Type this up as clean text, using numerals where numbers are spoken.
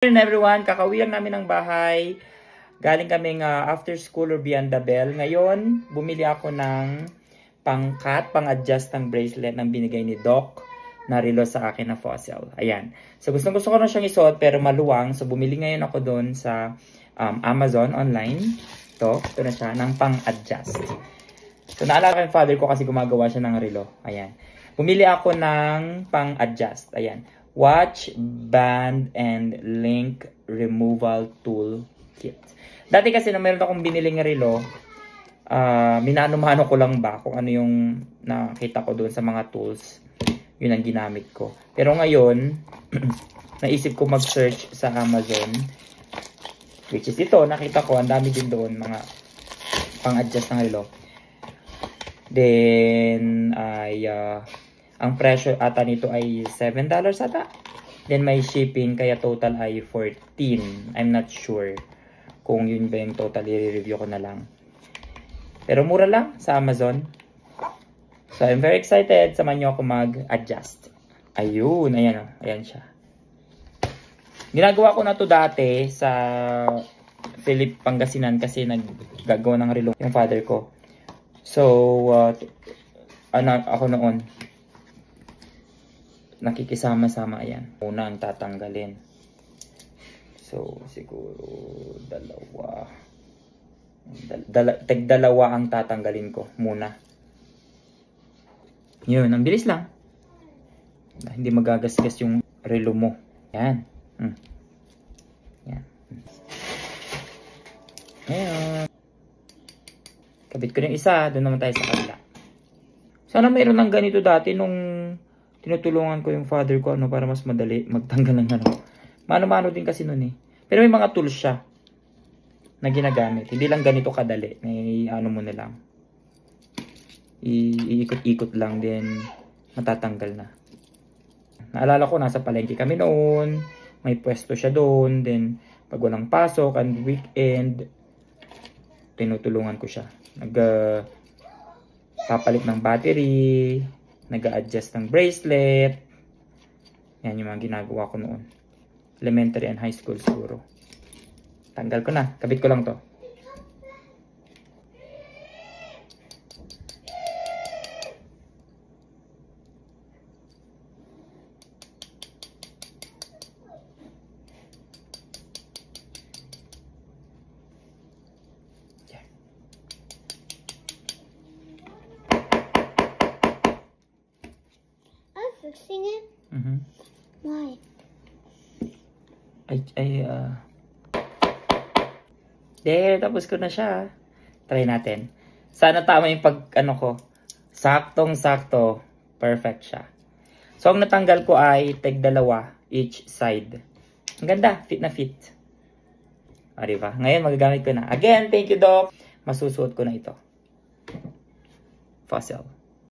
Good morning everyone, kakauwi lang namin ng bahay. Galing kaming after school or beyond the bell. Ngayon, bumili ako ng pang-adjust ng bracelet ng binigay ni Doc na relo sa akin na Fossil. Ayan. So gusto ko na siyang isuot pero maluwang. So bumili ngayon ako doon sa Amazon online. Ito na siya, ng pang-adjust. So naalala ko yung father ko kasi gumagawa siya ng relo. Ayan. Bumili ako ng pang-adjust. Ayan. Watch, band, and link removal tool kit. Dati kasi nung meron akong biniling relo, minano-mano ko lang ba kung ano yung nakita ko doon sa mga tools. Yun ang ginamit ko. Pero ngayon, naisip ko mag-search sa Amazon. Which is ito, nakita ko, ang dami din doon mga pang-adjust ng relo. Then, ang presyo ata nito ay $7 ata. Then may shipping kaya total ay 14. I'm not sure kung yun ba yung total. I-review ko na lang. Pero mura lang sa Amazon. So I'm very excited. Samahan nyo ako mag-adjust. Ayun. Ayan o. Ayan siya. Ginagawa ko na to dati sa Philip Pangasinan kasi naggagawa ng relo yung father ko. So ako noon nakikisama-sama. Ayan. Una ang tatanggalin. So, siguro dalawa ang tatanggalin ko muna. Yun. Ang bilis lang. Hindi magagasgas yung relo mo. Ayan. Ayan. Ayan. Kabit ko yung isa. Doon naman tayo sa kabila. Sana mayroon ng ganito dati nung tinutulungan ko yung father ko para mas madali magtanggal ng ano. Mano-mano din kasi nun eh. Pero may mga tools siya na ginagamit. Hindi lang ganito kadali. May ano mo na lang. Iikot-ikot lang din matatanggal na. Naalala ko nasa palengke kami noon. May pwesto siya doon. Then pag walang pasok and weekend, tinutulungan ko siya. Papalit ng battery, nag-a-adjust ng bracelet. Yan yung mga ginagawa ko noon. Elementary and high school siguro. Tanggal ko na. Kabit ko lang to. Fixing it? Why? There, tapos ko na siya. Try natin. Sana tama yung ko. Saktong-sakto. Perfect siya. So, ang natanggal ko ay tig-dalawa each side. Ang ganda. Fit na fit. O, diba? Ngayon, magagamit ko na. Again, thank you, Doc. Masusuot ko na ito. Fossil.